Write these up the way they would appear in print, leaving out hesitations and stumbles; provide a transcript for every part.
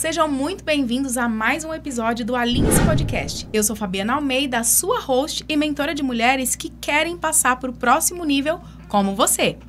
Sejam muito bem-vindos a mais um episódio do Alinhe-se Podcast. Eu sou Fabiana Almeida, sua host e mentora de mulheres que querem passar para o próximo nível como você.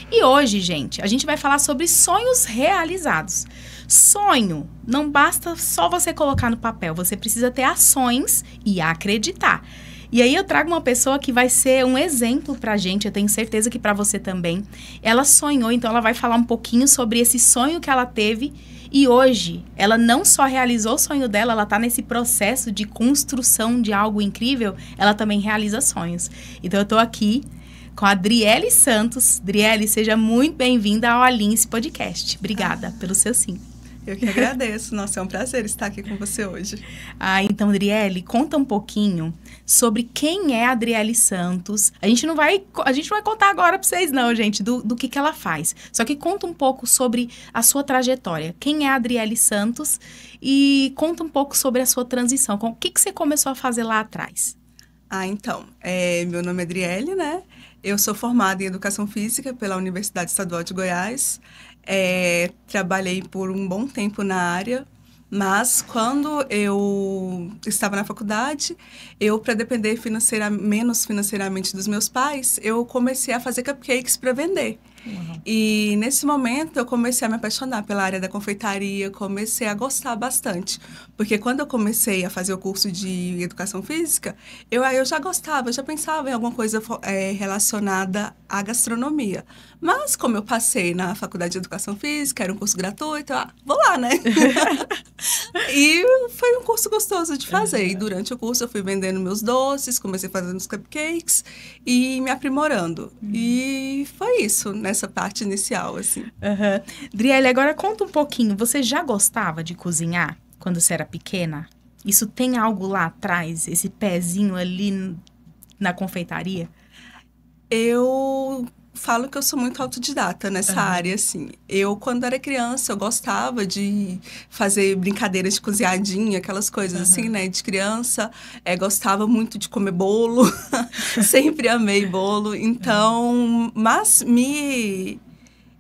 E hoje, gente, a gente vai falar sobre sonhos realizados. Sonho, não basta só você colocar no papel, você precisa ter ações e acreditar. E aí eu trago uma pessoa que vai ser um exemplo pra gente, eu tenho certeza que pra você também. Ela sonhou, então ela vai falar um pouquinho sobre esse sonho que ela teve. E hoje, ela não só realizou o sonho dela, ela tá nesse processo de construção de algo incrível, ela também realiza sonhos. Então eu tô aqui com a Adriele Santos. Adriele, seja muito bem-vinda ao Alinhe-se Podcast. Obrigada pelo seu sim. Eu que agradeço. Nossa, é um prazer estar aqui com você hoje. Então, Adriele, conta um pouquinho sobre quem é a Adriele Santos. A gente não vai contar agora para vocês não, gente, do que ela faz. Só que conta um pouco sobre a sua trajetória. Quem é a Adriele Santos e conta um pouco sobre a sua transição. O que você começou a fazer lá atrás? Meu nome é Adriele, né? Eu sou formada em Educação Física pela Universidade Estadual de Goiás. Trabalhei por um bom tempo na área, mas quando eu estava na faculdade, para depender menos financeiramente dos meus pais, eu comecei a fazer cupcakes para vender. Uhum. E nesse momento eu comecei a me apaixonar pela área da confeitaria, comecei a gostar bastante. Porque quando eu comecei a fazer o curso de Educação Física, eu já gostava, eu já pensava em alguma coisa relacionada à gastronomia. Mas como eu passei na Faculdade de Educação Física, era um curso gratuito, vou lá, né? E foi um curso gostoso de fazer. E durante o curso eu fui vendendo meus doces, comecei fazendo os cupcakes e me aprimorando. E foi isso, nessa parte inicial, assim. Adriele, agora conta um pouquinho. Você já gostava de cozinhar quando você era pequena? Isso tem algo lá atrás, esse pezinho ali na confeitaria? Eu falo que eu sou muito autodidata nessa área, assim. Quando era criança, eu gostava de fazer brincadeiras de cozinhadinha, aquelas coisas assim, né? De criança, gostava muito de comer bolo. Sempre amei bolo. Então, mas me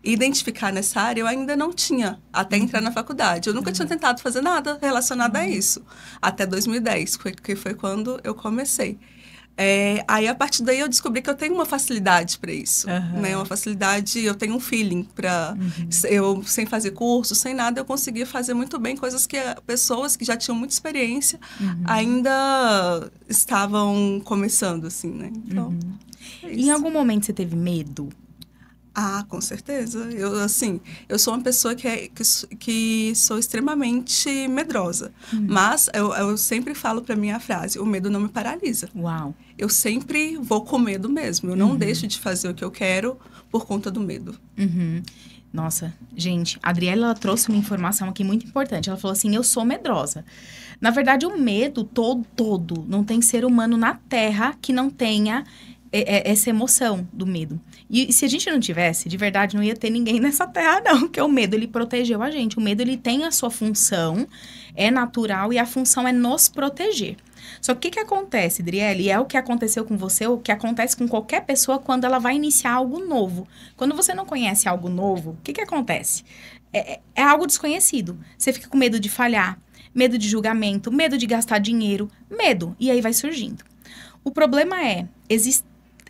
identificar nessa área eu ainda não tinha, até entrar na faculdade. Eu nunca tinha tentado fazer nada relacionado a isso. Até 2010, que foi quando eu comecei. Aí, a partir daí, eu descobri que eu tenho uma facilidade para isso, né? Uma facilidade, eu tenho um feeling para... Eu, sem fazer curso, sem nada, eu conseguia fazer muito bem coisas que pessoas que já tinham muita experiência ainda estavam começando, assim, né? Então, em algum momento você teve medo? Com certeza. Eu sou uma pessoa que sou extremamente medrosa. Mas eu sempre falo para mim a frase, o medo não me paralisa. Uau! Eu sempre vou com medo mesmo. Eu não deixo de fazer o que eu quero por conta do medo. Nossa, gente, a Adriele, ela trouxe uma informação aqui muito importante. Ela falou assim, eu sou medrosa. Na verdade, o medo todo, não tem ser humano na Terra que não tenha essa emoção do medo. E se a gente não tivesse, de verdade, não ia ter ninguém nessa terra, não. Porque o medo, ele protegeu a gente. O medo, ele tem a sua função, é natural e a função é nos proteger. Só que o que acontece, Adriele? E é o que aconteceu com você, o que acontece com qualquer pessoa quando ela vai iniciar algo novo. Quando você não conhece algo novo, o que acontece? É algo desconhecido. Você fica com medo de falhar, medo de julgamento, medo de gastar dinheiro, medo. E aí vai surgindo. O problema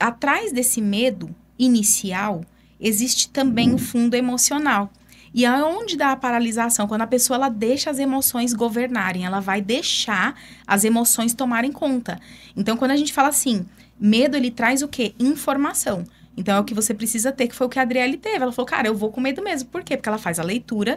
atrás desse medo inicial, existe também o fundo emocional. E aonde dá a paralisação? Quando a pessoa ela deixa as emoções governarem, ela vai deixar as emoções tomarem conta. Então, quando a gente fala assim, medo ele traz o quê? Informação. Então, é o que você precisa ter, que foi o que a Adriele teve. Ela falou, cara, eu vou com medo mesmo. Por quê? Porque ela faz a leitura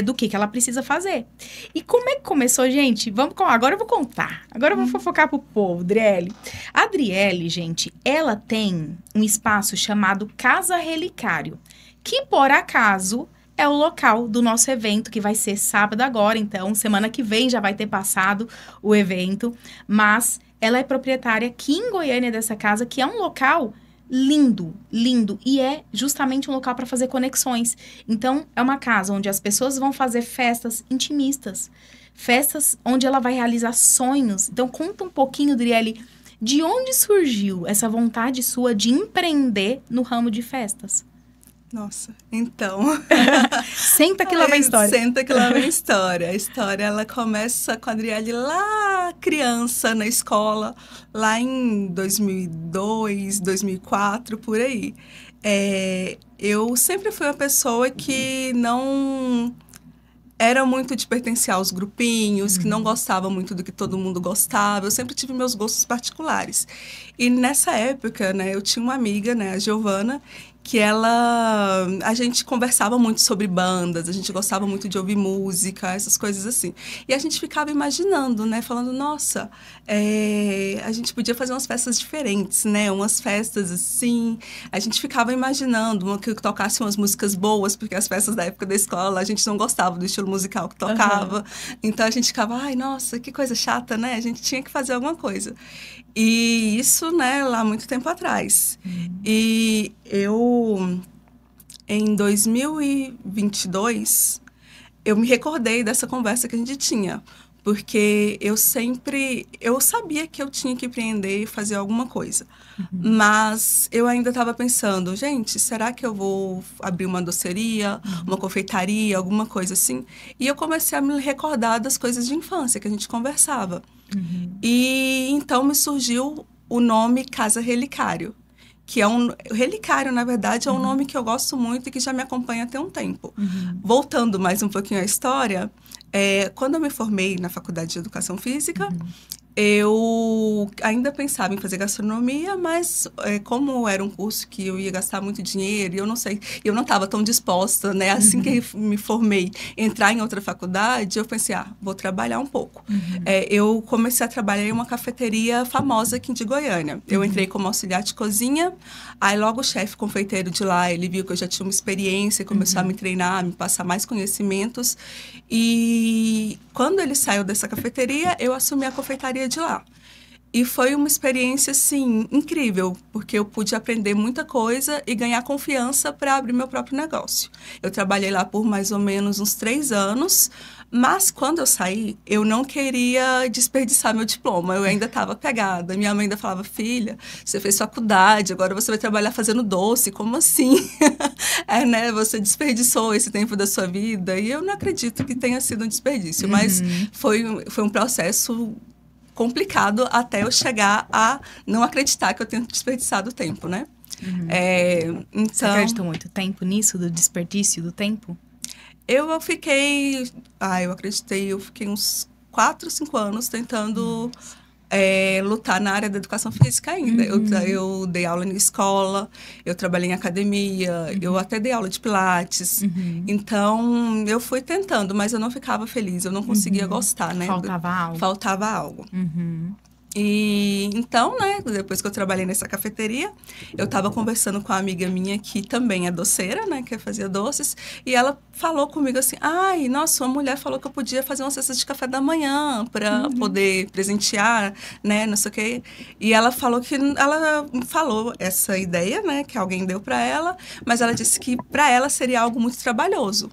do que ela precisa fazer. E como é que começou, gente? Agora eu vou contar. Agora eu vou fofocar pro povo, Adriele. A Adriele, gente, ela tem um espaço chamado Casa Relicário, que, por acaso, é o local do nosso evento, que vai ser sábado agora. Então, semana que vem já vai ter passado o evento. Mas ela é proprietária aqui em Goiânia dessa casa, que é um local lindo, lindo. E é justamente um local para fazer conexões. Então, é uma casa onde as pessoas vão fazer festas intimistas. Festas onde ela vai realizar sonhos. Então, conta um pouquinho, Adriele, de onde surgiu essa vontade sua de empreender no ramo de festas? Nossa, então... Senta que lá vem a história. Senta que lá vem a história. A história, ela começa com a Adriele lá criança, na escola, lá em 2002, 2004, por aí. Eu sempre fui uma pessoa que não era muito de pertencer aos grupinhos, que não gostava muito do que todo mundo gostava. Eu sempre tive meus gostos particulares. E nessa época, né, eu tinha uma amiga, né, a Giovana, que a gente conversava muito sobre bandas, a gente gostava muito de ouvir música, essas coisas assim. E a gente ficava imaginando, né, falando, nossa, a gente podia fazer umas festas diferentes, né, umas festas assim. A gente ficava imaginando que tocasse umas músicas boas, porque as festas da época da escola a gente não gostava do estilo musical que tocava. Então a gente ficava, ai, nossa, que coisa chata, né? A gente tinha que fazer alguma coisa. E isso, né, lá muito tempo atrás. E em 2022, eu me recordei dessa conversa que a gente tinha. Porque eu sabia que eu tinha que empreender e fazer alguma coisa. Mas eu ainda estava pensando, gente, será que eu vou abrir uma doceria, uma confeitaria, alguma coisa assim? E eu comecei a me recordar das coisas de infância que a gente conversava. E então me surgiu o nome Casa Relicário, que é Relicário, na verdade, é um nome que eu gosto muito e que já me acompanha até um tempo. Voltando mais um pouquinho à história, quando eu me formei na Faculdade de Educação Física, eu ainda pensava em fazer gastronomia, mas como era um curso que eu ia gastar muito dinheiro, e eu não sei, eu não estava tão disposta, né? Assim que me formei, entrar em outra faculdade, eu pensei, vou trabalhar um pouco. Eu comecei a trabalhar em uma cafeteria famosa aqui de Goiânia. Eu entrei como auxiliar de cozinha, aí logo o chefe confeiteiro de lá, ele viu que eu já tinha uma experiência, começou a me treinar, a me passar mais conhecimentos. E quando ele saiu dessa cafeteria, eu assumi a confeitaria de lá. E foi uma experiência, assim, incrível, porque eu pude aprender muita coisa e ganhar confiança para abrir meu próprio negócio. Eu trabalhei lá por mais ou menos uns 3 anos, mas quando eu saí, eu não queria desperdiçar meu diploma. Eu ainda estava pegada. Minha mãe ainda falava, filha, você fez faculdade, agora você vai trabalhar fazendo doce, como assim? Né? Você desperdiçou esse tempo da sua vida. E eu não acredito que tenha sido um desperdício, mas foi um processo complicado até eu chegar a não acreditar que eu tenho desperdiçado o tempo, né? Então, Você acreditou muito tempo nisso, do desperdício do tempo? eu acreditei, eu fiquei uns 4, 5 anos tentando lutar na área da educação física ainda. Eu dei aula em escola, eu trabalhei em academia, eu até dei aula de pilates. Então, eu fui tentando, mas eu não ficava feliz, eu não conseguia gostar, né? Faltava algo. Faltava algo. E então, né, depois que eu trabalhei nessa cafeteria, eu estava conversando com uma amiga minha que também é doceira, né, que fazia doces, e ela falou comigo assim, ai, nossa, uma mulher falou que eu podia fazer uma cesta de café da manhã para poder presentear, né, não sei o quê. E ela falou essa ideia, né, que alguém deu para ela, mas ela disse que para ela seria algo muito trabalhoso.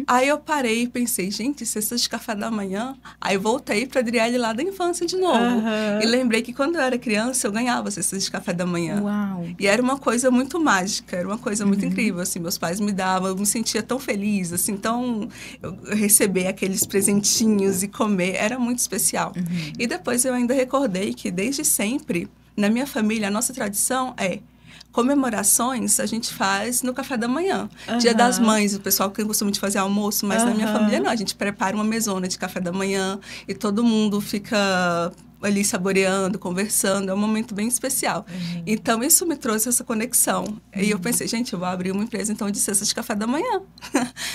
Aí eu parei e pensei, gente, cesta de café da manhã? Aí voltei para Adriele lá da infância de novo. E lembrei que quando eu era criança, eu ganhava cestas de café da manhã. Uau. E era uma coisa muito mágica, era uma coisa muito incrível, assim, meus pais me davam, eu me sentia tão feliz, assim, eu receber aqueles presentinhos e comer, era muito especial. E depois eu ainda recordei que desde sempre, na minha família, a nossa tradição comemorações a gente faz no café da manhã. Dia das Mães, o pessoal tem o costume de fazer almoço, mas na minha família não. A gente prepara uma mesona de café da manhã e todo mundo fica ali saboreando, conversando. É um momento bem especial. Então, isso me trouxe essa conexão. E eu pensei, gente, eu vou abrir uma empresa, então, de cestas de café da manhã.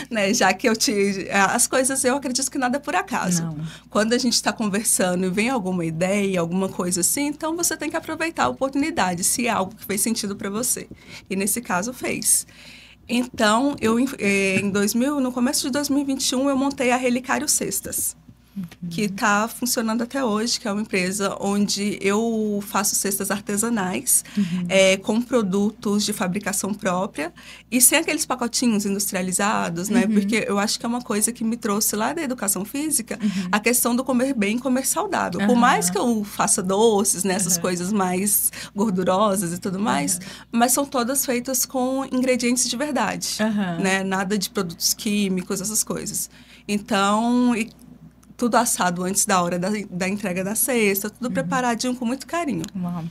Né? Já que as coisas, eu acredito que nada é por acaso. Não. Quando a gente está conversando e vem alguma ideia, alguma coisa assim, então você tem que aproveitar a oportunidade, se é algo que fez sentido para você. E nesse caso, fez. Então, no começo de 2021, eu montei a Relicário Cestas. que está funcionando até hoje, que é uma empresa onde eu faço cestas artesanais, com produtos de fabricação própria e sem aqueles pacotinhos industrializados, né? Porque eu acho que é uma coisa que me trouxe lá da educação física, a questão do comer bem e comer saudável. Por mais que eu faça doces, né? Essas coisas mais gordurosas e tudo mais, mas são todas feitas com ingredientes de verdade, né? Nada de produtos químicos, essas coisas. Então, tudo assado antes da hora da entrega da cesta, tudo preparadinho com muito carinho. Uau.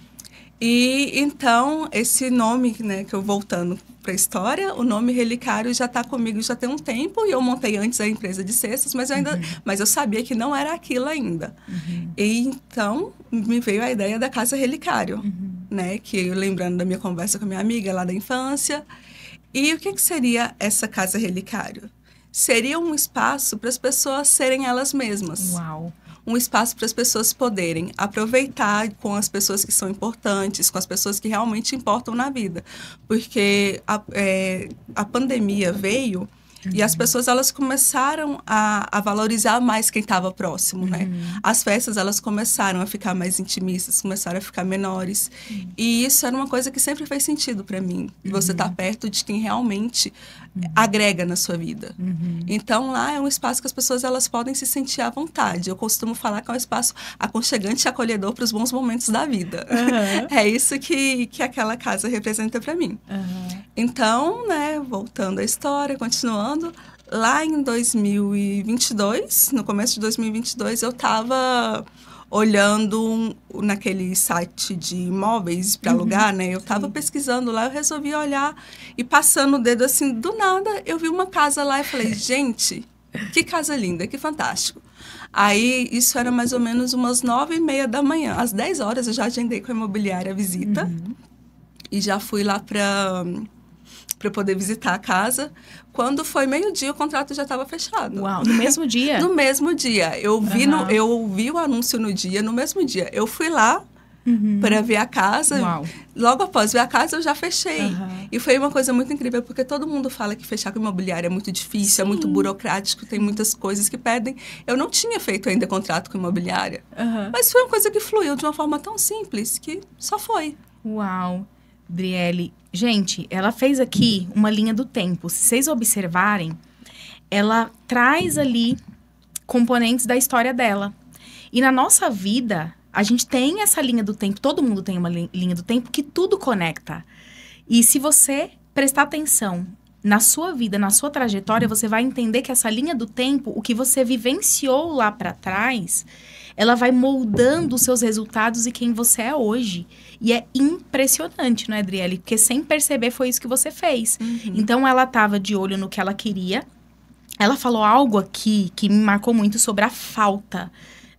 E então, esse nome, né, que eu voltando para a história, o nome Relicário já está comigo já tem um tempo, e eu montei antes a empresa de cestas, mas eu sabia que não era aquilo ainda. E então, me veio a ideia da Casa Relicário, né, que lembrando da minha conversa com a minha amiga lá da infância. E o que seria essa Casa Relicário? Seria um espaço para as pessoas serem elas mesmas. Uau. Um espaço para as pessoas poderem aproveitar com as pessoas que são importantes, com as pessoas que realmente importam na vida. Porque a pandemia veio e as pessoas elas começaram a valorizar mais quem estava próximo, né? As festas elas começaram a ficar mais intimistas, começaram a ficar menores. E isso era uma coisa que sempre fez sentido para mim. Você estar perto de quem realmente agrega na sua vida. Então lá é um espaço que as pessoas elas podem se sentir à vontade. Eu costumo falar que é um espaço aconchegante e acolhedor para os bons momentos da vida. É isso que aquela casa representa para mim. Então, né, voltando à história, continuando, lá em 2022, no começo de 2022, eu estava olhando naquele site de imóveis para alugar, né? Eu estava pesquisando lá, eu resolvi olhar e passando o dedo assim, do nada, eu vi uma casa lá e falei, gente, que casa linda, que fantástico. Aí, isso era mais ou menos umas 9h30 da manhã. Às 10 horas eu já agendei com a imobiliária a visita e já fui lá para poder visitar a casa. Quando foi meio-dia, o contrato já estava fechado. Uau, no mesmo dia? No mesmo dia. Eu vi o anúncio no dia, no mesmo dia. Eu fui lá para ver a casa. Uau. Logo após ver a casa, eu já fechei. E foi uma coisa muito incrível, porque todo mundo fala que fechar com imobiliária é muito difícil, é muito burocrático, tem muitas coisas que pedem. Eu não tinha feito ainda contrato com imobiliária. Mas foi uma coisa que fluiu de uma forma tão simples que só foi. Uau. Adriele, gente, ela fez aqui uma linha do tempo. Se vocês observarem, ela traz ali componentes da história dela. E na nossa vida, a gente tem essa linha do tempo, todo mundo tem uma linha do tempo que tudo conecta. E se você prestar atenção na sua vida, na sua trajetória, você vai entender que essa linha do tempo, o que você vivenciou lá para trás, ela vai moldando os seus resultados e quem você é hoje. E é impressionante, não é, Adriele? Porque sem perceber foi isso que você fez. Então, ela estava de olho no que ela queria. Ela falou algo aqui que me marcou muito sobre a falta.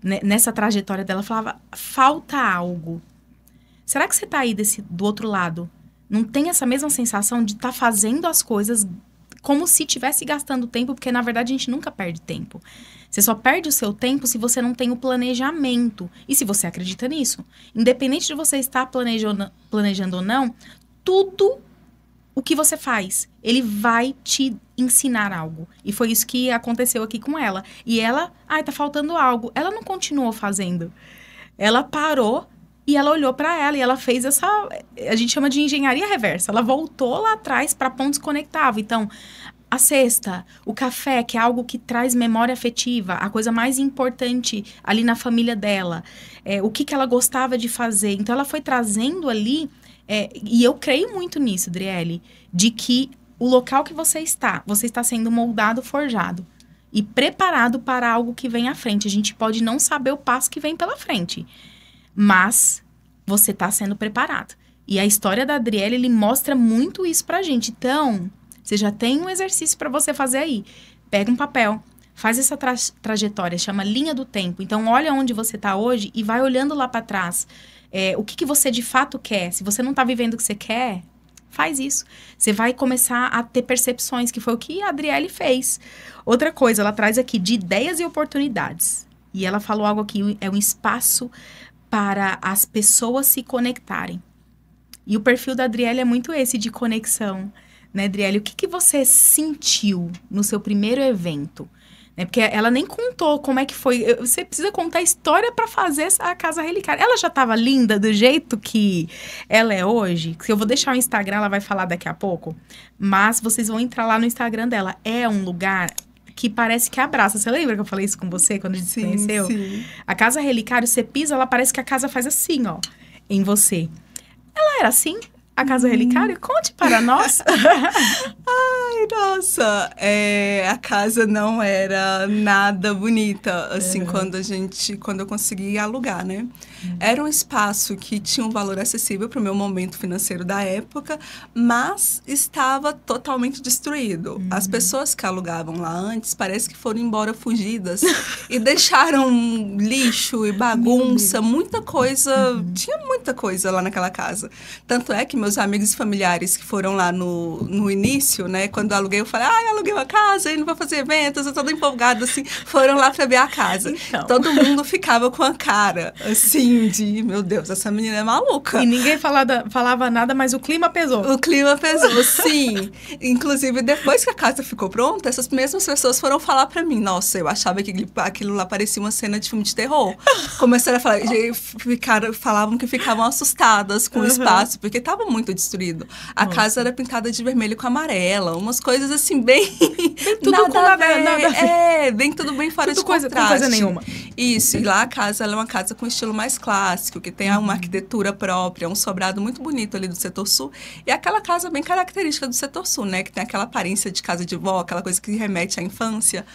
Nessa trajetória dela, falava, falta algo. Será que você está aí do outro lado? Não tem essa mesma sensação de estar fazendo as coisas como se estivesse gastando tempo? Porque, na verdade, a gente nunca perde tempo. Você só perde o seu tempo se você não tem o planejamento. E se você acredita nisso. Independente de você estar planejando ou não, tudo o que você faz, ele vai te ensinar algo. E foi isso que aconteceu aqui com ela. E ela, tá faltando algo. Ela não continuou fazendo. Ela parou e ela olhou para ela e ela fez essa, a gente chama de engenharia reversa. Ela voltou lá atrás para pontos conectáveis. Então, a cesta, o café, que é algo que traz memória afetiva, a coisa mais importante ali na família dela, o que ela gostava de fazer. Então, ela foi trazendo ali, e eu creio muito nisso, Adriele, de que o local que você está sendo moldado, forjado e preparado para algo que vem à frente. A gente pode não saber o passo que vem pela frente, mas você está sendo preparado. E a história da Adriele, ele mostra muito isso pra gente. Então, você já tem um exercício para você fazer aí. Pega um papel, faz essa trajetória, chama linha do tempo. Então, olha onde você está hoje e vai olhando lá para trás. O que você de fato quer. Se você não está vivendo o que você quer, faz isso. Você vai começar a ter percepções, que foi o que a Adriele fez. Outra coisa, ela traz aqui de ideias e oportunidades. E ela falou algo aqui, é um espaço para as pessoas se conectarem. E o perfil da Adriele é muito esse, de conexão. Né, Adriele? O que você sentiu no seu primeiro evento? né? Porque ela nem contou como é que foi. Você precisa contar a história para fazer a casa relicária. Ela já estava linda do jeito que ela é hoje. Que eu vou deixar o Instagram, ela vai falar daqui a pouco. Mas vocês vão entrar lá no Instagram dela. É um lugar que parece que abraça. Você lembra que eu falei isso com você quando a gente se conheceu? Sim. A casa relicária, você pisa, ela parece que a casa faz assim, ó, em você. Ela era assim? A casa relicária? Conte para nós. Ai, nossa, a casa não era nada bonita, assim, quando eu consegui alugar, né? Era um espaço que tinha um valor acessível para o meu momento financeiro da época, mas estava totalmente destruído. As pessoas que alugavam lá antes parece que foram embora fugidas e deixaram lixo e bagunça, muita coisa, tinha muita coisa lá naquela casa. Tanto é que meus amigos e familiares que foram lá no início, né, quando eu aluguei, eu falei, aluguei uma casa, e não vou fazer eventos, eu tô toda empolgada, assim, foram lá para ver a casa. Então. Todo mundo ficava com a cara, assim, de, meu Deus, essa menina é maluca. E ninguém falava nada, mas o clima pesou. O clima pesou, sim. Inclusive, depois que a casa ficou pronta, essas mesmas pessoas foram falar pra mim. Nossa, eu achava que aquilo lá parecia uma cena de filme de terror. Começaram a falar, falavam que ficavam assustadas com o espaço, porque estava muito destruído. A casa era pintada de vermelho com amarela, umas coisas assim, bem tudo nada com nada a ver. Bem tudo bem fora tudo de contraste. Com coisa nenhuma. Isso, e lá a casa ela é uma casa com estilo mais clássico, que tem uma arquitetura própria, um sobrado muito bonito ali do setor sul. E aquela casa bem característica do setor sul, né? Que tem aquela aparência de casa de vó, aquela coisa que remete à infância.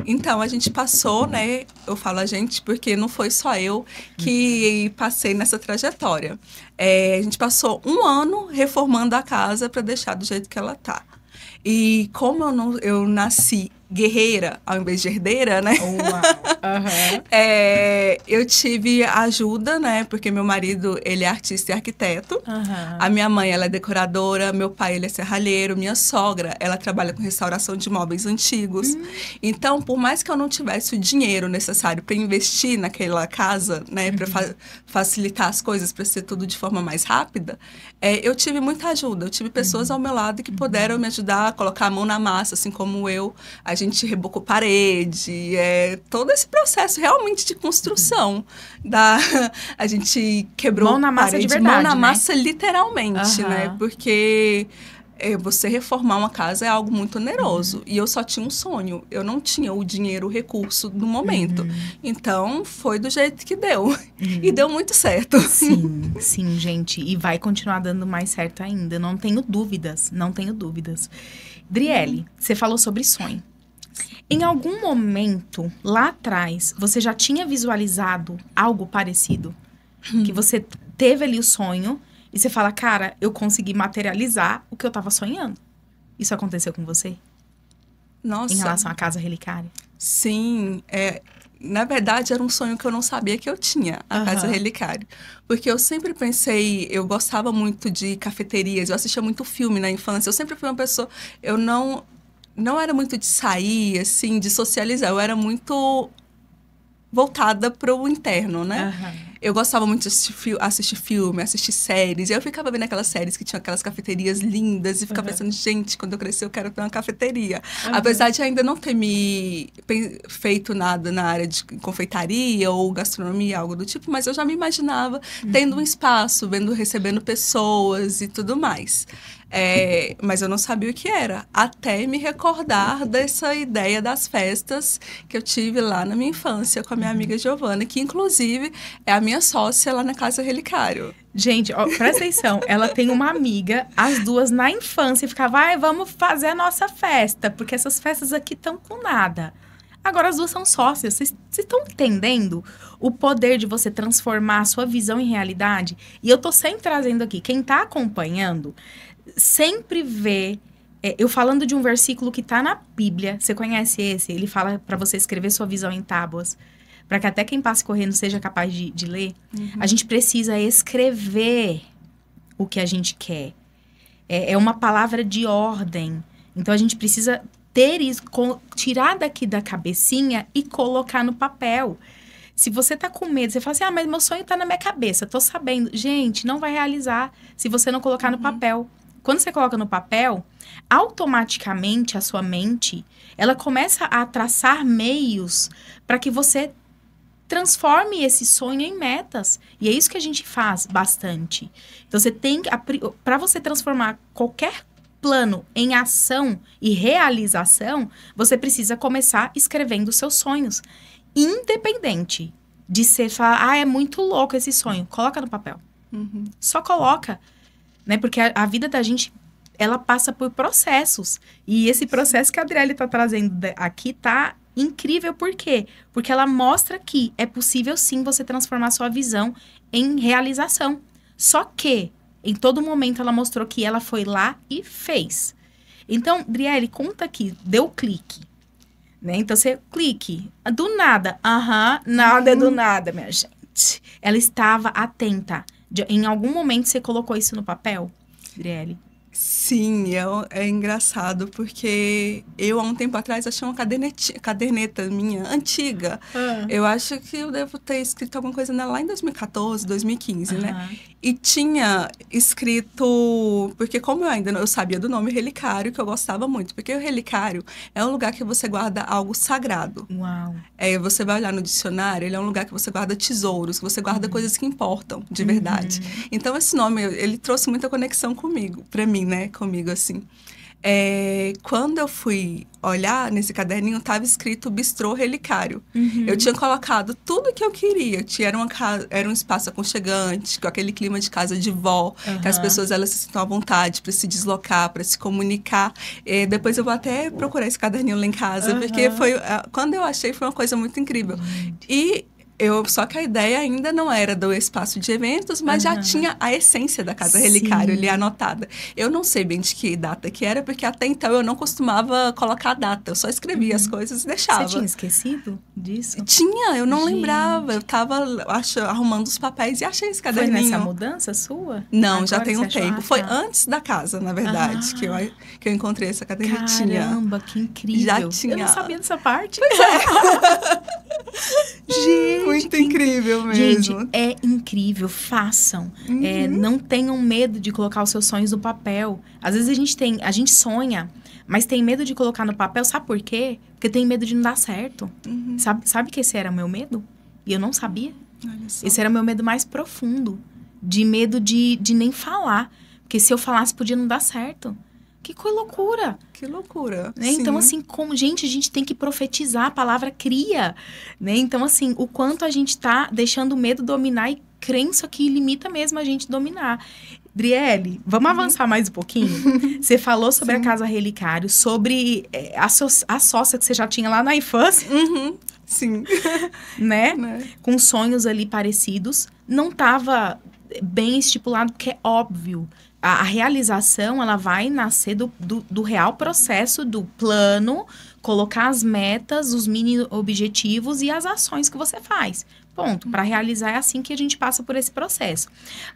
Então, a gente passou, né? Eu falo a gente porque não foi só eu que passei nessa trajetória. A gente passou 1 ano reformando a casa para deixar do jeito que ela tá. E como eu nasci guerreira ao invés de herdeira, né? Eu tive ajuda, né? Porque meu marido, ele é artista e arquiteto. A minha mãe, ela é decoradora. Meu pai, ele é serralheiro. Minha sogra, ela trabalha com restauração de móveis antigos. Então, por mais que eu não tivesse o dinheiro necessário para investir naquela casa, né? Para facilitar as coisas, para ser tudo de forma mais rápida, eu tive muita ajuda. Eu tive pessoas ao meu lado que puderam me ajudar a colocar a mão na massa, assim como eu. A gente rebocou parede, todo esse processo realmente de construção. A gente quebrou mão na massa parede, de verdade, mão na né? massa literalmente, né? Porque você reformar uma casa é algo muito oneroso. E eu só tinha um sonho. Eu não tinha o dinheiro, o recurso no momento. Então, foi do jeito que deu. E deu muito certo. Sim, gente. E vai continuar dando mais certo ainda. Não tenho dúvidas. Driele, você falou sobre sonho. Em algum momento, lá atrás, você já tinha visualizado algo parecido? Que você teve ali o sonho e você fala, cara, eu consegui materializar o que eu tava sonhando. Isso aconteceu com você? Nossa. Em relação à casa relicária? Sim, na verdade, era um sonho que eu não sabia que eu tinha, a casa relicária. Porque eu sempre pensei, eu gostava muito de cafeterias, eu assistia muito filme na infância, eu sempre fui uma pessoa, eu não era muito de sair, assim, de socializar, eu era muito voltada para o interno, né? Eu gostava muito de assistir filme, assistir séries. E eu ficava vendo aquelas séries que tinham aquelas cafeterias lindas e ficava pensando, gente, quando eu crescer eu quero ter uma cafeteria. Apesar de ainda não ter me feito nada na área de confeitaria ou gastronomia, algo do tipo, mas eu já me imaginava tendo um espaço, recebendo pessoas e tudo mais. Mas eu não sabia o que era, até me recordar dessa ideia das festas que eu tive lá na minha infância com a minha amiga Giovana, que inclusive é a minha sócia lá na Casa Relicário. Gente, ó, presta atenção, ela tem uma amiga, as duas na infância, ficava, vamos fazer a nossa festa, porque essas festas aqui estão com nada. Agora as duas são sócias, vocês estão entendendo o poder de você transformar a sua visão em realidade? E eu tô sempre trazendo aqui, quem tá acompanhando sempre vê, eu falando de um versículo que tá na Bíblia, você conhece esse? Ele fala para você escrever sua visão em tábuas, para que até quem passe correndo seja capaz de ler. A gente precisa escrever o que a gente quer. É uma palavra de ordem. Então, a gente precisa ter isso, tirar daqui da cabecinha e colocar no papel. Se você tá com medo, você fala assim, mas meu sonho tá na minha cabeça, tô sabendo. Gente, não vai realizar se você não colocar no papel. Quando você coloca no papel, automaticamente a sua mente, ela começa a traçar meios para que você transforme esse sonho em metas. E é isso que a gente faz bastante. Então, você tem que, para você transformar qualquer plano em ação e realização, você precisa começar escrevendo seus sonhos. Independente de você falar, é muito louco esse sonho. Coloca no papel. Só coloca. Né? Porque a vida da gente, ela passa por processos. E esse processo que a Adriele está trazendo aqui tá incrível. Por quê? Porque ela mostra que é possível, sim, você transformar sua visão em realização. Só que, em todo momento, ela mostrou que ela foi lá e fez. Então, Adriele, conta aqui. Deu clique. Né? Então, você clique. Do nada. Nada é do nada, minha gente. Ela estava atenta. Em algum momento, você colocou isso no papel, Adriele? Sim, é engraçado, porque eu, há um tempo atrás, achei uma caderneta minha, antiga. Eu acho que eu devo ter escrito alguma coisa nela lá em 2014, 2015, né? E tinha escrito... Porque como eu sabia do nome relicário, que eu gostava muito. Porque o relicário é um lugar que você guarda algo sagrado. Uau! Você vai olhar no dicionário, ele é um lugar que você guarda tesouros, que você guarda coisas que importam, de verdade. Então, esse nome, ele trouxe muita conexão comigo, pra mim, né? Comigo, assim. Quando eu fui olhar nesse caderninho, estava escrito Bistrô Relicário. Eu tinha colocado tudo que eu queria. Era um espaço aconchegante, com aquele clima de casa de vó, que as pessoas elas se sentam à vontade para se deslocar, para se comunicar. Depois eu vou até procurar esse caderninho lá em casa, porque quando eu achei, foi uma coisa muito incrível. Só que a ideia ainda não era do espaço de eventos, mas já tinha a essência da Casa Relicário ali anotada. Eu não sei bem de que data que era, porque até então eu não costumava colocar a data. Eu só escrevia as coisas e deixava. Você tinha esquecido disso? Tinha, eu não lembrava. Eu tava arrumando os papéis e achei esse caderninho. Foi nessa mudança sua? Não, agora já tem um tempo. Foi tá. antes da casa, na verdade, que eu encontrei essa cadernetinha. Caramba, que incrível. Já tinha. Eu não sabia dessa parte. Gente, muito incrível mesmo. Gente, é incrível. Façam. Não tenham medo de colocar os seus sonhos no papel. Às vezes a gente sonha, mas tem medo de colocar no papel. Sabe por quê? Porque tem medo de não dar certo. Sabe que esse era o meu medo? E eu não sabia. Olha só. Esse era o meu medo mais profundo. De medo de nem falar. Porque se eu falasse, podia não dar certo. Que loucura. Que loucura. Né? Então, assim, a gente tem que profetizar, a palavra cria. Né? Então, assim, o quanto a gente tá deixando o medo dominar e crença que limita mesmo a gente dominar. Adriele, vamos avançar mais um pouquinho? Você falou sobre a Casa Relicário, sobre a sócia que você já tinha lá na infância. Sim. Né? Com sonhos ali parecidos. Não estava bem estipulado, porque é óbvio. A realização, ela vai nascer do real processo, do plano, colocar as metas, os mini objetivos e as ações que você faz. Ponto. Para realizar é assim que a gente passa por esse processo.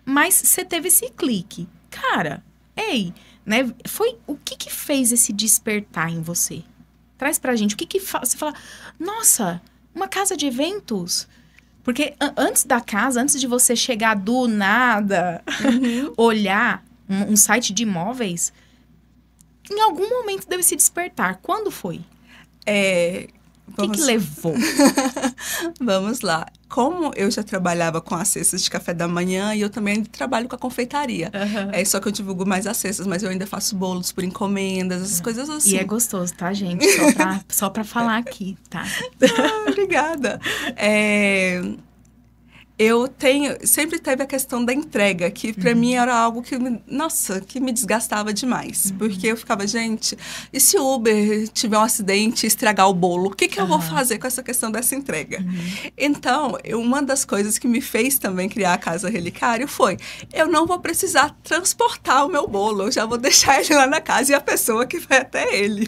Mas você teve esse clique. Cara, né? Foi o que fez esse despertar em você? Traz pra gente. O que você fala? Nossa, uma casa de eventos? Porque antes da casa, antes de você chegar do nada, olhar um site de imóveis, em algum momento deve se despertar. Quando foi? O que levou? Vamos lá. Como eu já trabalhava com as cestas de café da manhã e eu também trabalho com a confeitaria. Só que eu divulgo mais as cestas, mas eu ainda faço bolos por encomendas, essas coisas assim. E é gostoso, tá, gente? Só pra falar aqui, tá? Obrigada. Sempre teve a questão da entrega, que pra mim era algo que me desgastava demais. Porque eu ficava, gente, e se o Uber tiver um acidente e estragar o bolo? O que eu vou fazer com essa questão dessa entrega? Então, uma das coisas que me fez também criar a Casa Relicário foi, eu não vou precisar transportar o meu bolo, eu já vou deixar ele lá na casa e a pessoa que vai até ele.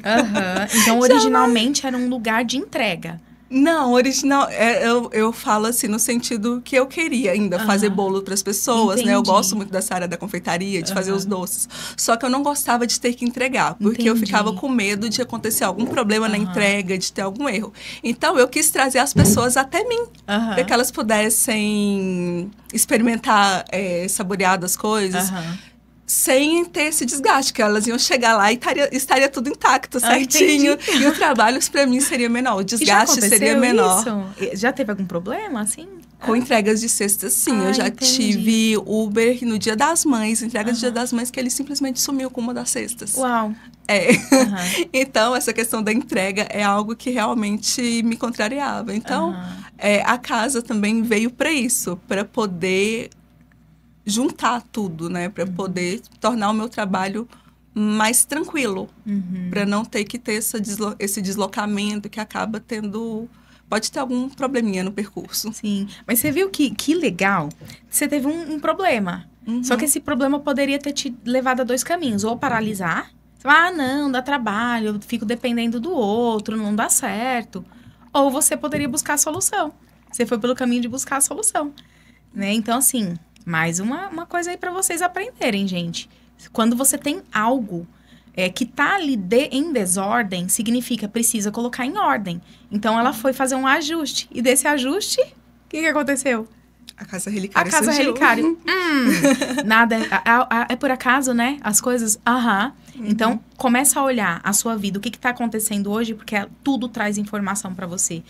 Então, originalmente era um lugar de entrega. Não, original, eu falo assim, no sentido que eu queria ainda fazer bolo para as pessoas, Entendi. né? Eu gosto muito dessa área da confeitaria, de fazer os doces. Só que eu não gostava de ter que entregar, porque eu ficava com medo de acontecer algum problema na entrega, de ter algum erro. Então, eu quis trazer as pessoas até mim, para que elas pudessem experimentar, saborear das coisas. sem ter esse desgaste, que elas iam chegar lá e estaria tudo intacto, certinho. E o trabalho para mim seria menor, o desgaste seria menor. Isso? Já teve algum problema, assim? Com entregas de cestas, sim. Eu já tive Uber no Dia das Mães, entrega do Dia das Mães, que ele simplesmente sumiu com uma das cestas. Uau! Então, essa questão da entrega é algo que realmente me contrariava. Então, a casa também veio para isso, para poder juntar tudo, né? Para poder tornar o meu trabalho mais tranquilo, para não ter que ter esse deslocamento que acaba tendo... Pode ter algum probleminha no percurso. Sim, mas você viu que legal? Você teve um problema. Só que esse problema poderia ter te levado a dois caminhos. Ou paralisar. Você fala, não, dá trabalho, eu fico dependendo do outro, não dá certo. Ou você poderia buscar a solução. Você foi pelo caminho de buscar a solução. Né? Então, assim, mais uma coisa aí para vocês aprenderem, gente. Quando você tem algo... que tá ali em desordem, significa precisa colocar em ordem. Então, ela foi fazer um ajuste. E desse ajuste, o que aconteceu? A Casa Relicária surgiu. A Casa Relicária. Nada, é por acaso, né? As coisas, Então, começa a olhar a sua vida, o que tá acontecendo hoje, porque tudo traz informação para você.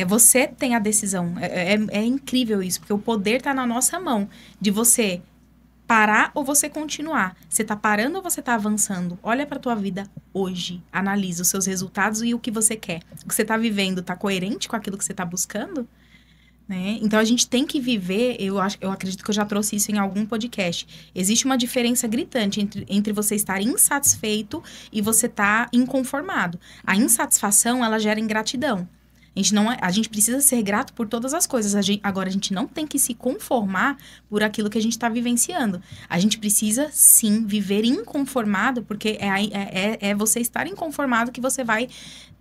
Você tem a decisão. É incrível isso, porque o poder tá na nossa mão. De você... parar ou você continuar? Você tá parando ou você tá avançando? Olha pra tua vida hoje. Analisa os seus resultados e o que você quer. O que você tá vivendo tá coerente com aquilo que você tá buscando? Né? Então, a gente tem que viver... Eu acredito que eu já trouxe isso em algum podcast. Existe uma diferença gritante entre você estar insatisfeito e você tá inconformado. A insatisfação, ela gera ingratidão. A gente precisa ser grato por todas as coisas. Agora, a gente não tem que se conformar por aquilo que a gente está vivenciando. A gente precisa, sim, viver inconformado, porque é você estar inconformado que você vai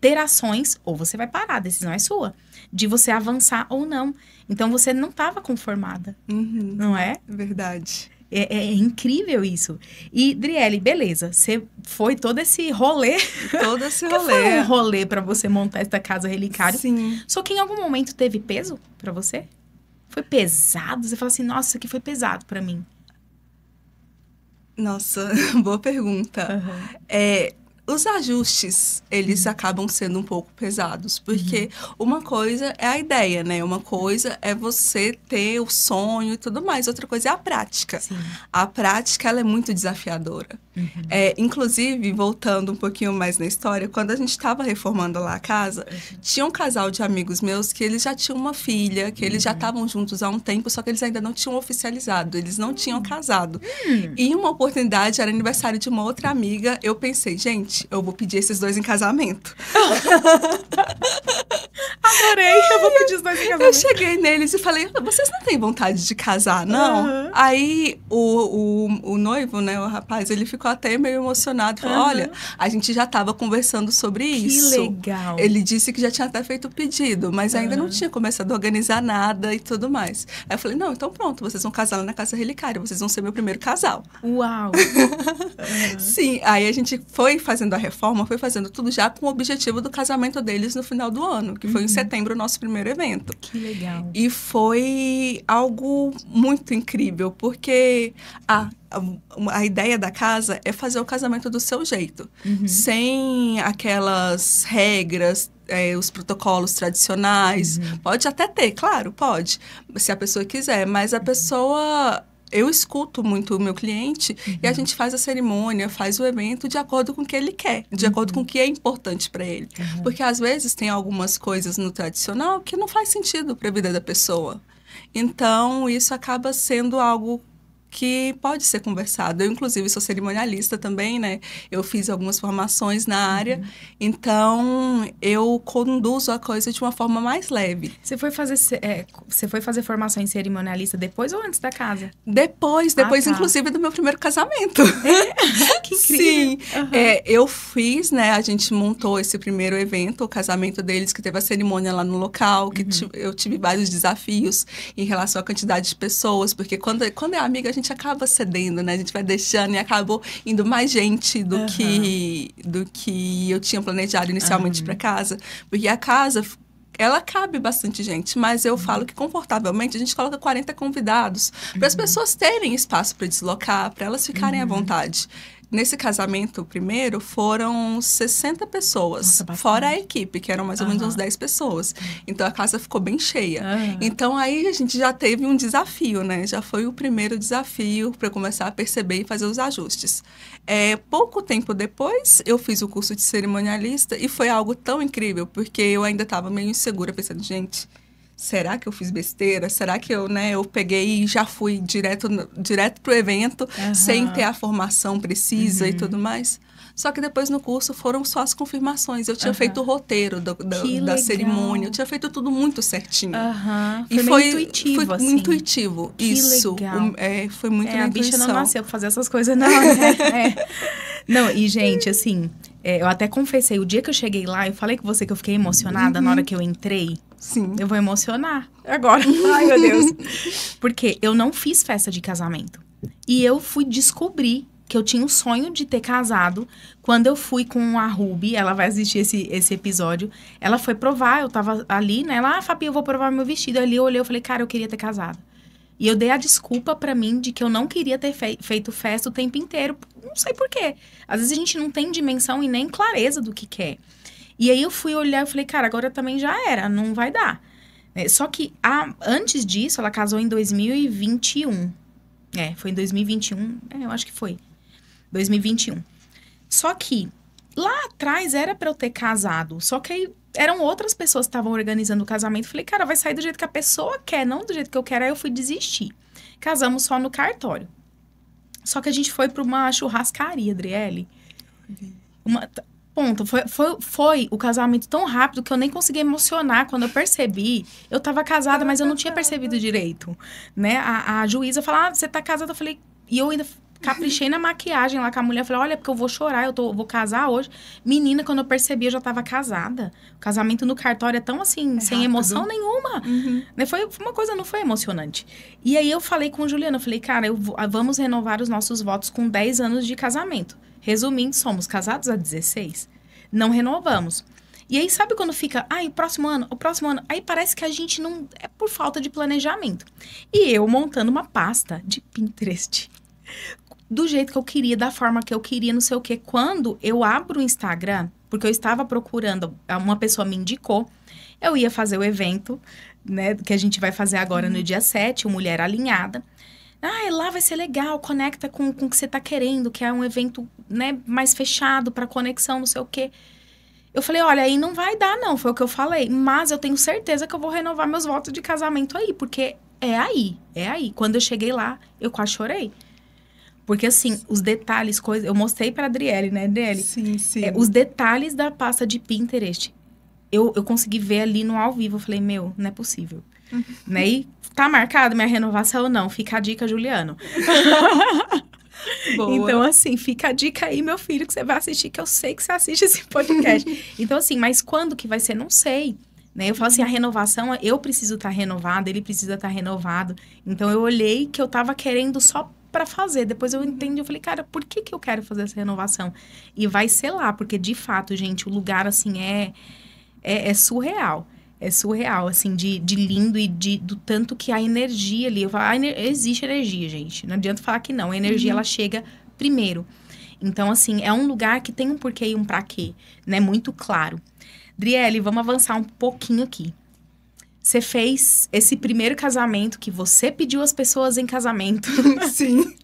ter ações, ou você vai parar, a decisão é sua, de você avançar ou não. Então, você não estava conformada, não é? Verdade. É incrível isso. E, Driele, beleza, você foi todo esse rolê. Todo esse rolê. Foi um rolê pra você montar essa Casa Relicária. Sim. Só que em algum momento teve peso pra você? Foi pesado? Você fala assim, nossa, isso aqui foi pesado pra mim. Nossa, boa pergunta. Os ajustes, eles acabam sendo um pouco pesados, porque uma coisa é a ideia, né? Uma coisa é você ter o sonho e tudo mais, outra coisa é a prática. Sim. A prática, ela é muito desafiadora. Inclusive, voltando um pouquinho mais na história, quando a gente estava reformando lá a casa, tinha um casal de amigos meus que eles já tinham uma filha, que eles já estavam juntos há um tempo, só que eles ainda não tinham oficializado, eles não tinham casado. E em uma oportunidade, era aniversário de uma outra amiga, eu pensei, gente, eu vou pedir esses dois em casamento. Adorei, eu vou pedir os dois em casamento. Eu cheguei neles e falei, vocês não têm vontade de casar, não? Aí, o noivo, né, o rapaz, ele ficou até meio emocionado. Falou, olha, a gente já estava conversando sobre isso. Que legal. Ele disse que já tinha até feito o pedido, mas ainda não tinha começado a organizar nada e tudo mais. Aí eu falei, não, então pronto, vocês vão casar lá na Casa Relicária, vocês vão ser meu primeiro casal. Uau! Sim, aí a gente foi fazendo a reforma, foi fazendo tudo já com o objetivo do casamento deles no final do ano, que foi em setembro o nosso primeiro evento. Que legal. E foi algo muito incrível, porque a ideia da casa é fazer o casamento do seu jeito, sem aquelas regras, os protocolos tradicionais. Pode até ter, claro, pode, se a pessoa quiser, mas a pessoa... Eu escuto muito o meu cliente e a gente faz a cerimônia, faz o evento de acordo com o que ele quer, de acordo com o que é importante para ele. Porque às vezes tem algumas coisas no tradicional que não faz sentido para a vida da pessoa. Então, isso acaba sendo algo que pode ser conversado. Eu, inclusive, sou cerimonialista também, né? Eu fiz algumas formações na área, então eu conduzo a coisa de uma forma mais leve. Você foi fazer formação em cerimonialista depois ou antes da casa? Depois, inclusive, do meu primeiro casamento. Que incrível! Sim. Eu fiz, né? A gente montou esse primeiro evento, o casamento deles, que teve a cerimônia lá no local, que eu tive vários desafios em relação à quantidade de pessoas, porque quando é amiga, a gente acaba cedendo, né? A gente vai deixando e acabou indo mais gente do que eu tinha planejado inicialmente para casa. Porque a casa, ela cabe bastante gente, mas eu falo que confortavelmente a gente coloca 40 convidados para as pessoas terem espaço para deslocar, para elas ficarem à vontade. Nesse casamento primeiro, foram 60 pessoas, Nossa, fora a equipe, que eram mais ou menos uns 10 pessoas. Então, a casa ficou bem cheia. Então, aí a gente já teve um desafio, né? Já foi o primeiro desafio para começar a perceber e fazer os ajustes. Pouco tempo depois, eu fiz o curso de cerimonialista e foi algo tão incrível, porque eu ainda estava meio insegura, pensando, gente... Será que eu fiz besteira? Será que eu peguei e já fui direto pro evento, sem ter a formação precisa e tudo mais? Só que depois no curso foram só as confirmações. Eu tinha feito o roteiro da cerimônia, eu tinha feito tudo muito certinho. Foi meio intuitivo, foi assim. intuitivo, que isso. Legal. Foi muito na a bicha intuição. não nasceu pra fazer essas coisas, não. Não, e gente, assim, eu até confessei, o dia que eu cheguei lá, eu falei com você que eu fiquei emocionada na hora que eu entrei. Sim. Eu vou emocionar agora. Ai, meu Deus. Porque eu não fiz festa de casamento. E eu fui descobrir que eu tinha o sonho de ter casado quando eu fui com a Ruby. Ela vai assistir esse episódio. Ela foi provar, eu tava ali, né? Ela, Fabi, eu vou provar meu vestido. Ali eu olhei, eu falei, cara, eu queria ter casado. E eu dei a desculpa pra mim de que eu não queria ter feito festa o tempo inteiro. Não sei por quê. Às vezes a gente não tem dimensão e nem clareza do que quer. E aí eu fui olhar e falei, cara, agora também já era, não vai dar. Só que antes disso, ela casou em 2021. Foi em 2021, eu acho que foi. 2021. Só que lá atrás era pra eu ter casado. Só que aí eram outras pessoas que estavam organizando o casamento. Falei, cara, vai sair do jeito que a pessoa quer, não do jeito que eu quero. Aí eu fui desistir. Casamos só no cartório. Só que a gente foi pra uma churrascaria, Adriele. Ponto. Foi o casamento tão rápido que eu nem consegui emocionar. Quando eu percebi, eu tava casada, mas eu não tinha percebido direito, né? A juíza falou, você tá casada? Eu falei, e eu ainda caprichei na maquiagem lá com a mulher. Falei, olha, porque eu vou chorar, eu vou casar hoje. Menina, quando eu percebi, eu já tava casada. O casamento no cartório é tão assim, sem emoção nenhuma. Né? Foi uma coisa, não foi emocionante. E aí eu falei com o Juliano, eu falei, cara, vamos renovar os nossos votos com 10 anos de casamento. Resumindo, somos casados há 16. Não renovamos. E aí, sabe quando fica, o próximo ano. Aí parece que a gente não... É por falta de planejamento. E eu montando uma pasta de Pinterest. Do jeito que eu queria, da forma que eu queria, não sei o quê. Quando eu abro o Instagram, porque eu estava procurando, uma pessoa me indicou, eu ia fazer o evento, né? Que a gente vai fazer agora no dia 7, o Mulher Alinhada. Lá vai ser legal, conecta com o que você tá querendo, que é um evento, né, mais fechado, para conexão, não sei o quê. Eu falei, olha, aí não vai dar, não, foi o que eu falei. Mas eu tenho certeza que eu vou renovar meus votos de casamento aí, porque é aí. Quando eu cheguei lá, eu quase chorei. Porque, assim, os detalhes, eu mostrei pra Adriele, né, Adriele? Sim. Os detalhes da pasta de Pinterest, eu consegui ver ali no ao vivo. Eu falei, meu, não é possível. Né? E tá marcado minha renovação ou não? Fica a dica, Juliano. Boa. Então, assim, fica a dica aí, meu filho, que você vai assistir, que eu sei que você assiste esse podcast. Então, assim, mas quando que vai ser? Não sei. Né? Eu falo assim, a renovação, eu preciso estar renovado, ele precisa estar renovado. Então, eu olhei que eu tava querendo só pra fazer. Depois eu entendi, eu falei, cara, por que eu quero fazer essa renovação? E vai ser lá, porque de fato, gente, o lugar, assim, é surreal. É surreal, assim, de lindo e do tanto que a energia ali... existe energia, gente. Não adianta falar que não. A energia, ela chega primeiro. Então, assim, é um lugar que tem um porquê e um pra quê, né? Muito claro. Driele, vamos avançar um pouquinho aqui. Você fez esse primeiro casamento que você pediu as pessoas em casamento. Sim.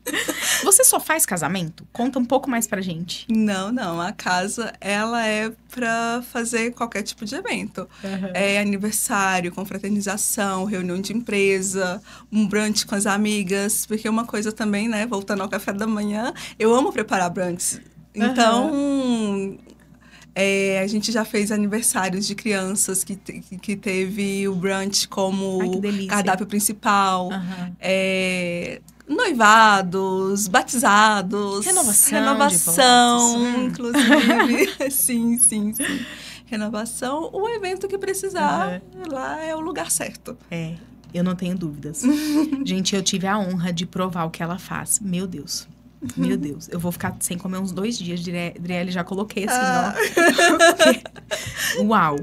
Você só faz casamento? Conta um pouco mais pra gente. Não. A casa, ela é pra fazer qualquer tipo de evento. É aniversário, confraternização, reunião de empresa, um brunch com as amigas. Porque uma coisa também, né, voltando ao café da manhã, eu amo preparar brunch. Então... a gente já fez aniversários de crianças que teve o brunch como cardápio principal. Noivados, batizados. Renovação, inclusive. Sim. Renovação, o evento que precisar, lá é o lugar certo. Eu não tenho dúvidas. Gente, eu tive a honra de provar o que ela faz. Meu Deus. Meu Deus, eu vou ficar sem comer uns 2 dias, Driele, já coloquei assim, ó. Uau!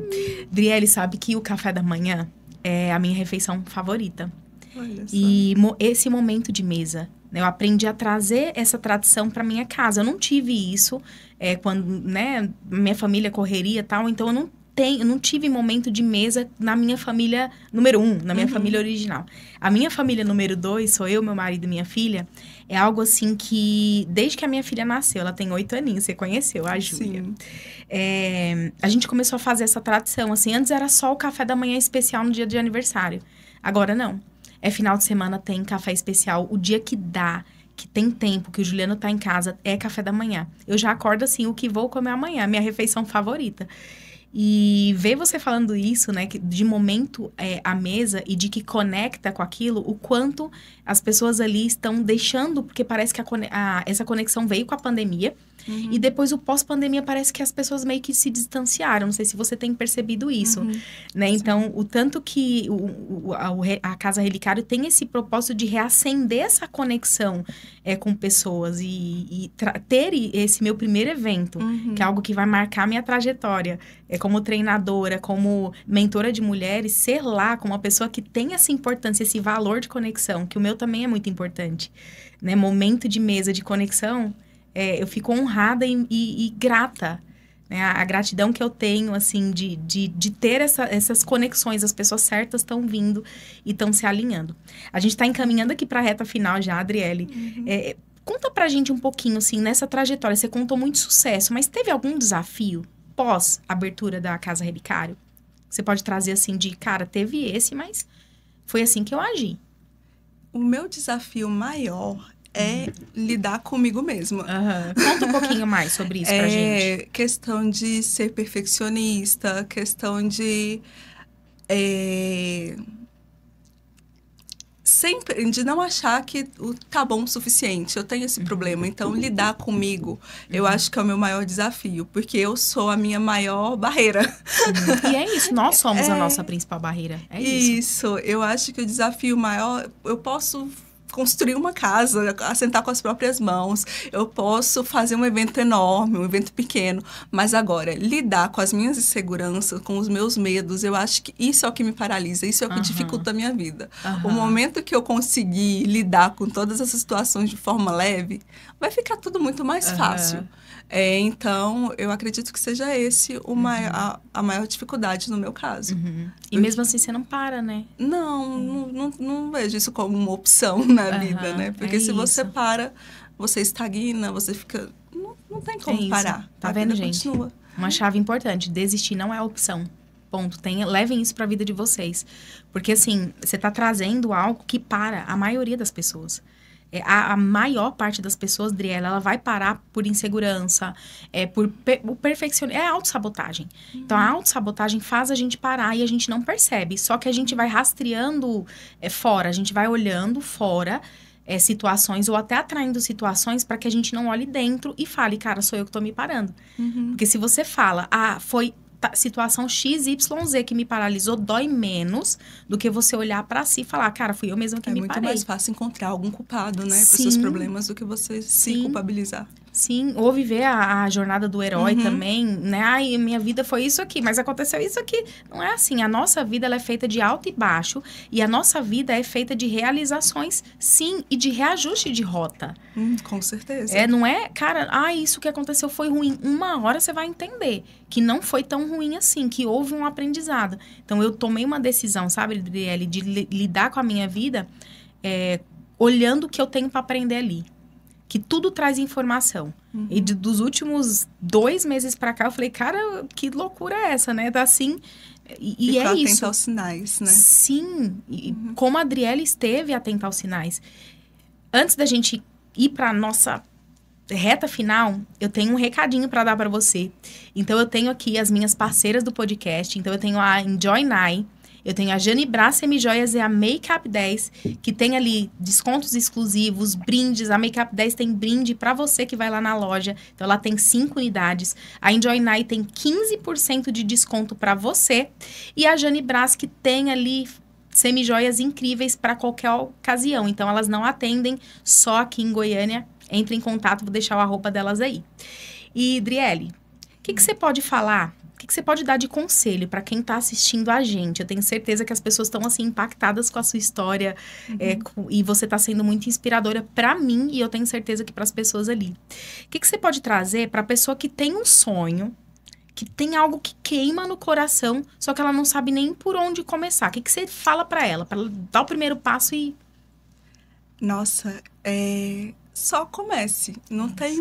Driele, sabe que o café da manhã é a minha refeição favorita. Olha só. E esse momento de mesa, né, eu aprendi a trazer essa tradição para minha casa. Eu não tive isso quando, né, minha família correria e tal, então eu não tive momento de mesa na minha família número 1, na minha família original. A minha família número 2, sou eu, meu marido e minha filha, é algo assim que, desde que a minha filha nasceu, ela tem 8 aninhos, você conheceu a Júlia. A gente começou a fazer essa tradição, assim, antes era só o café da manhã especial no dia de aniversário. Agora não. Final de semana tem café especial, o dia que dá, que tem tempo, que o Juliano tá em casa, é café da manhã. Eu já acordo assim, o que vou comer amanhã, minha refeição favorita. E ver você falando isso, né, que de momento à mesa e de que conecta com aquilo, o quanto as pessoas ali estão deixando, porque parece que essa conexão veio com a pandemia. E depois, o pós-pandemia, parece que as pessoas meio que se distanciaram. Não sei se você tem percebido isso, né? Então, o tanto que a Casa Relicário tem esse propósito de reacender essa conexão com pessoas e ter esse meu primeiro evento, que é algo que vai marcar minha trajetória, como treinadora, como mentora de mulheres, ser lá como uma pessoa que tem essa importância, esse valor de conexão, que o meu também é muito importante, né? Momento de mesa de conexão, eu fico honrada e grata, né? A gratidão que eu tenho, assim, de ter essas conexões. As pessoas certas estão vindo e estão se alinhando. A gente está encaminhando aqui para a reta final já, Adriele. Conta pra gente um pouquinho, assim, nessa trajetória. Você contou muito sucesso, mas teve algum desafio pós-abertura da Casa Relicário? Você pode trazer, assim, cara, teve esse, mas foi assim que eu agi. O meu desafio maior é lidar comigo mesma. Conta um pouquinho mais sobre isso pra gente. Questão de ser perfeccionista, questão de sempre de não achar que tá bom o suficiente. Eu tenho esse problema. Então, lidar comigo, eu acho que é o meu maior desafio, porque eu sou a minha maior barreira. E é isso, nós somos a nossa principal barreira. É isso. Isso, eu acho que o desafio maior, eu posso construir uma casa, assentar com as próprias mãos, eu posso fazer um evento enorme, um evento pequeno, mas agora, lidar com as minhas inseguranças, com os meus medos, eu acho que isso é o que me paralisa, isso é o que dificulta a minha vida. O momento que eu conseguir lidar com todas essas situações de forma leve, vai ficar tudo muito mais fácil. Então, eu acredito que seja esse a maior dificuldade no meu caso. E mesmo assim, você não para, né? Não vejo isso como uma opção na vida, né? Porque se você para, você estagna, você fica... Não tem como parar. Tá vendo, gente? Continua. Uma chave importante, desistir não é opção. Ponto. Levem isso pra vida de vocês. Porque, assim, você tá trazendo algo que para a maioria das pessoas. A maior parte das pessoas, Driele, ela vai parar por insegurança, por o perfeccionismo, é a autossabotagem. Então, a autossabotagem faz a gente parar e a gente não percebe. Só que a gente vai rastreando fora, a gente vai olhando fora situações ou até atraindo situações para que a gente não olhe dentro e fale, cara, sou eu que tô me parando. Porque se você fala, foi situação XYZ que me paralisou, dói menos do que você olhar pra si e falar, cara, fui eu mesma que me parei. É muito mais fácil encontrar algum culpado, né? Por seus problemas do que você se culpabilizar. Sim, ou viver a jornada do herói também, né? Ai, minha vida foi isso aqui, mas aconteceu isso aqui. Não é assim. A nossa vida, ela é feita de alto e baixo. E a nossa vida é feita de realizações, sim, e de reajuste de rota. Com certeza. Não é, cara, isso que aconteceu foi ruim. Uma hora você vai entender que não foi tão ruim assim, que houve um aprendizado. Então, eu tomei uma decisão, sabe, Driele, de lidar com a minha vida olhando o que eu tenho para aprender ali. Que tudo traz informação. E dos últimos 2 meses pra cá, eu falei, cara, que loucura é essa, né? Tá assim, e é isso. Atenta aos sinais, né? Sim, e como a Adriele esteve atenta aos sinais. Antes da gente ir pra nossa reta final, eu tenho um recadinho para dar para você. Então, eu tenho aqui as minhas parceiras do podcast. Então, eu tenho a Enjoy Nai, eu tenho a Jane Brás Semijoias e a Makeup 10, que tem ali descontos exclusivos, brindes. A Makeup 10 tem brinde para você que vai lá na loja. Então, ela tem 5 unidades. A Enjoy Nai tem 15% de desconto para você. E a Jane Brás, que tem ali semijoias incríveis para qualquer ocasião. Então, elas não atendem só aqui em Goiânia. entre em contato, vou deixar o arroba delas aí. E, Driele, o que você pode falar? O que você pode dar de conselho para quem está assistindo a gente? Eu tenho certeza que as pessoas estão, assim, impactadas com a sua história. E você está sendo muito inspiradora para mim e eu tenho certeza que para as pessoas ali. O que você pode trazer para a pessoa que tem um sonho, que tem algo que queima no coração, só que ela não sabe nem por onde começar? O que você fala para ela dar o primeiro passo e... Nossa, só comece. Não tem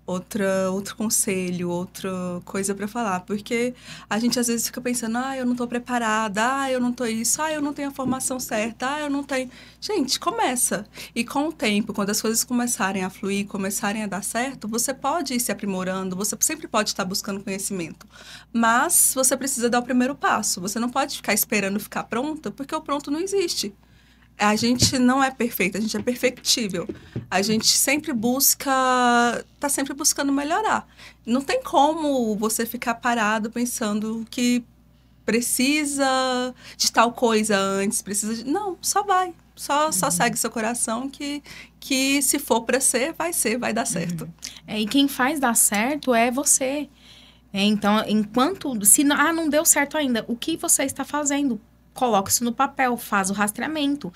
outro conselho, outra coisa para falar, porque a gente às vezes fica pensando, eu não tô preparada, eu não tô isso, eu não tenho a formação certa, eu não tenho... Gente, começa. E com o tempo, quando as coisas começarem a fluir, começarem a dar certo, você pode ir se aprimorando, você sempre pode estar buscando conhecimento, mas você precisa dar o primeiro passo. Você não pode ficar esperando ficar pronta, porque o pronto não existe. A gente não é perfeito, a gente é perfectível. A gente sempre tá sempre buscando melhorar. Não tem como você ficar parado pensando que precisa de tal coisa antes, Não, só vai. Só segue seu coração que se for para ser, vai dar certo. E quem faz dar certo é você. Então, se não deu certo ainda, o que você está fazendo? Coloca isso no papel, faz o rastreamento.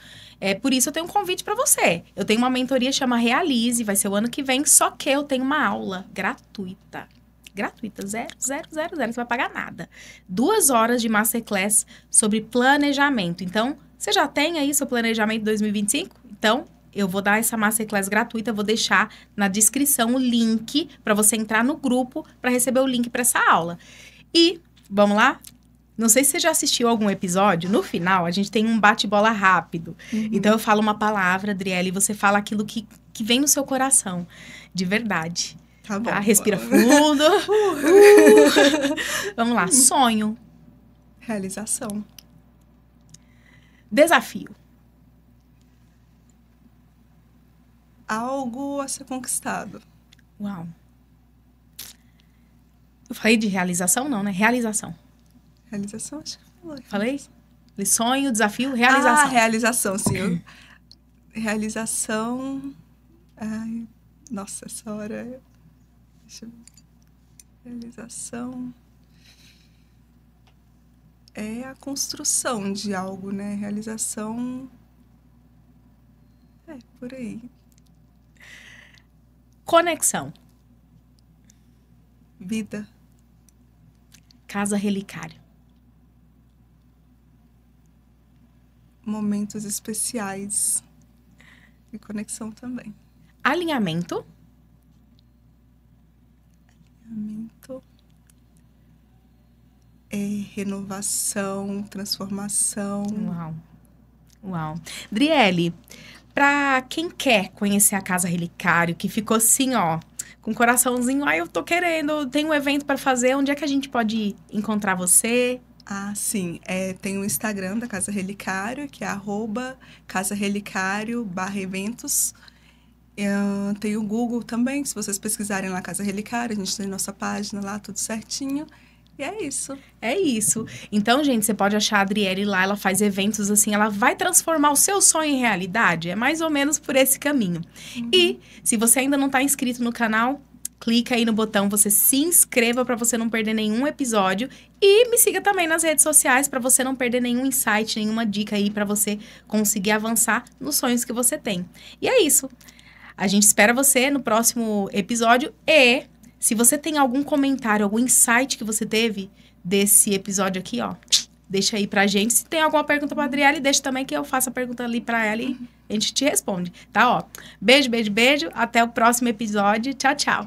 Por isso eu tenho um convite para você. Eu tenho uma mentoria que chama Realize, vai ser o ano que vem, só que eu tenho uma aula gratuita. Gratuita, 0, você não vai pagar nada. 2 horas de masterclass sobre planejamento. Então, você já tem aí seu planejamento 2025? Então, eu vou dar essa masterclass gratuita, vou deixar na descrição o link para você entrar no grupo para receber o link para essa aula. E, vamos lá? Não sei se você já assistiu algum episódio. No final, a gente tem um bate-bola rápido. Então, eu falo uma palavra, Driele, e você fala aquilo que vem no seu coração. De verdade. Tá bom. Respira fundo. Vamos lá. Sonho. Realização. Desafio. Algo a ser conquistado. Uau. Eu falei de realização? Não, né? Realização. Realização, acho que falou. Falei? Sonho, desafio, realização. Realização, sim. Realização... Ai, nossa, essa hora... Deixa eu ver. Realização... É a construção de algo, né? Realização... por aí. Conexão. Vida. Casa relicário. Momentos especiais. E conexão também. Alinhamento. Alinhamento. Renovação, transformação. Uau. Driele, para quem quer conhecer a Casa Relicário, que ficou assim, com o coraçãozinho, eu tô querendo, tem um evento para fazer, onde é que a gente pode encontrar você? Sim. Tem o Instagram da Casa Relicário, que é @casarelicário/eventos. Tem o Google também, se vocês pesquisarem lá Casa Relicário, a gente tem nossa página lá, tudo certinho. E é isso. É isso. Então, gente, você pode achar a Driele lá, ela faz eventos assim, ela vai transformar o seu sonho em realidade. É mais ou menos por esse caminho. E, se você ainda não está inscrito no canal, clica aí no botão, você se inscreva para você não perder nenhum episódio. E me siga também nas redes sociais para você não perder nenhum insight, nenhuma dica aí para você conseguir avançar nos sonhos que você tem. E é isso. A gente espera você no próximo episódio e... Se você tem algum comentário, algum insight que você teve desse episódio aqui, deixa aí pra gente. Se tem alguma pergunta pra Adriele, deixa também que eu faço a pergunta ali pra ela e a gente te responde, tá? Beijo, beijo, beijo. Até o próximo episódio. Tchau, tchau.